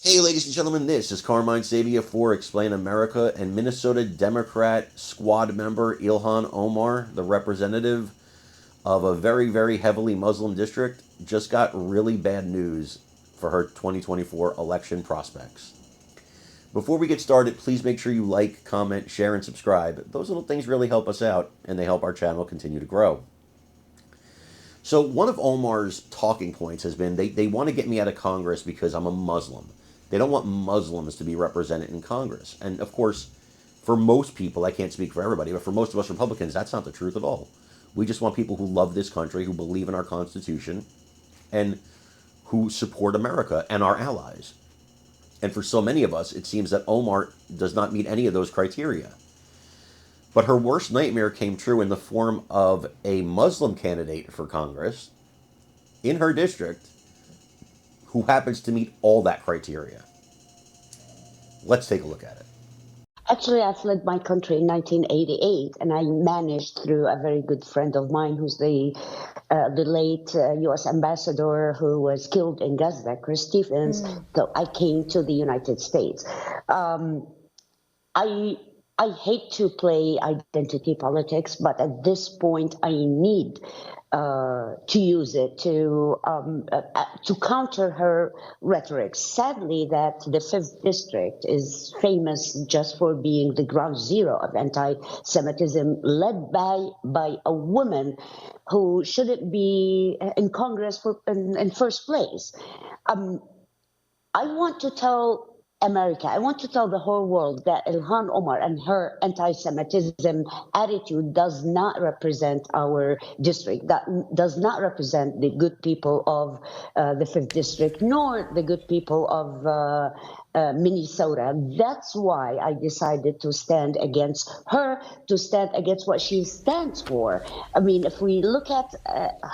Hey, ladies and gentlemen, this is Carmine Sabia for Explain America, and Minnesota Democrat squad member Ilhan Omar, the representative of a very, very heavily Muslim district, just got really bad news for her 2024 election prospects. Before we get started, please make sure you like, comment, share, and subscribe. Those little things really help us out, and they help our channel continue to grow. So, one of Omar's talking points has been they want to get me out of Congress because I'm a Muslim. They don't want Muslims to be represented in Congress. And of course, for most people, I can't speak for everybody, but for most of us Republicans, that's not the truth at all. We just want people who love this country, who believe in our Constitution, and who support America and our allies. And for so many of us, it seems that Omar does not meet any of those criteria. But her worst nightmare came true in the form of a Muslim candidate for Congress in her district who happens to meet all that criteria. Let's take a look at it. Actually, I fled my country in 1988, and I managed through a very good friend of mine, who's the late U.S. ambassador who was killed in Gaza, Chris Stephens. So I came to the United States. I I hate to play identity politics, but at this point, I need to use it to counter her rhetoric. Sadly, that the fifth district is famous just for being the ground zero of anti-Semitism, led by a woman who shouldn't be in Congress in first place. I want to tell America, I want to tell the whole world that Ilhan Omar and her anti-Semitism attitude does not represent our district, that does not represent the good people of the 5th District, nor the good people of Minnesota. That's why I decided to stand against her, to stand against what she stands for. I mean, if we look at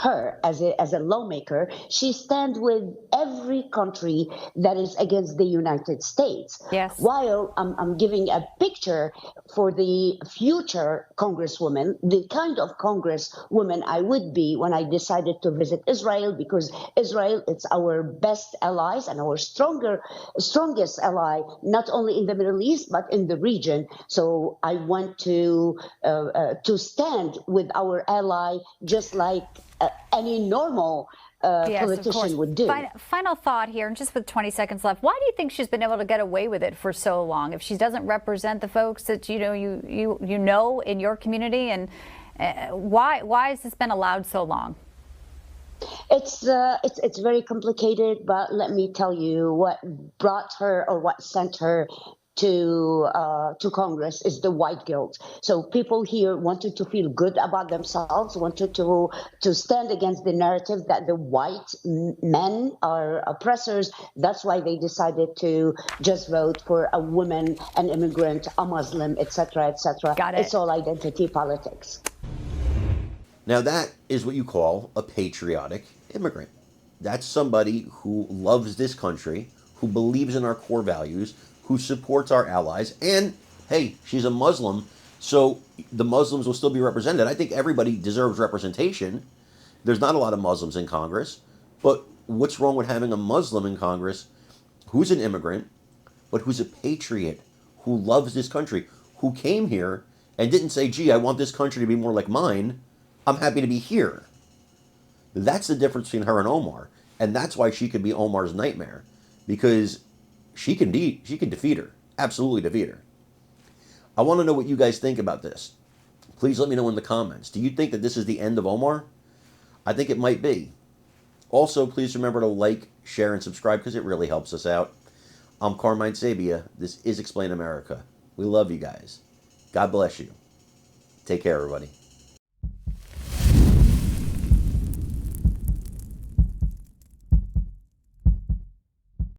her as a lawmaker, she stands with every country that is against the United States. Yes. While I'm giving a picture for the future congresswoman, the kind of congresswoman I would be when I decided to visit Israel, because Israel is our best allies and our strongest ally, not only in the Middle East but in the region. So I want to stand with our ally, just like any normal politician would do. Final thought here, and just with 20 seconds left. Why do you think she's been able to get away with it for so long? If she doesn't represent the folks that you know in your community, and why has this been allowed so long? It's very complicated, but let me tell you what brought her, or what sent her to Congress, is the white guilt. So people here wanted to feel good about themselves, wanted to stand against the narrative that the white men are oppressors. That's why they decided to just vote for a woman, an immigrant, a Muslim, etc., etc. Got it. It's all identity politics. Now, that is what you call a patriotic immigrant. That's somebody who loves this country, who believes in our core values, who supports our allies, and, hey, she's a Muslim, so the Muslims will still be represented. I think everybody deserves representation. There's not a lot of Muslims in Congress, but what's wrong with having a Muslim in Congress who's an immigrant, but who's a patriot, who loves this country, who came here and didn't say, gee, I want this country to be more like mine, I'm happy to be here. That's the difference between her and Omar. And that's why she could be Omar's nightmare. Because she can defeat her. Absolutely defeat her. I want to know what you guys think about this. Please let me know in the comments. Do you think that this is the end of Omar? I think it might be. Also, please remember to like, share, and subscribe because it really helps us out. I'm Carmine Sabia. This is Explain America. We love you guys. God bless you. Take care, everybody.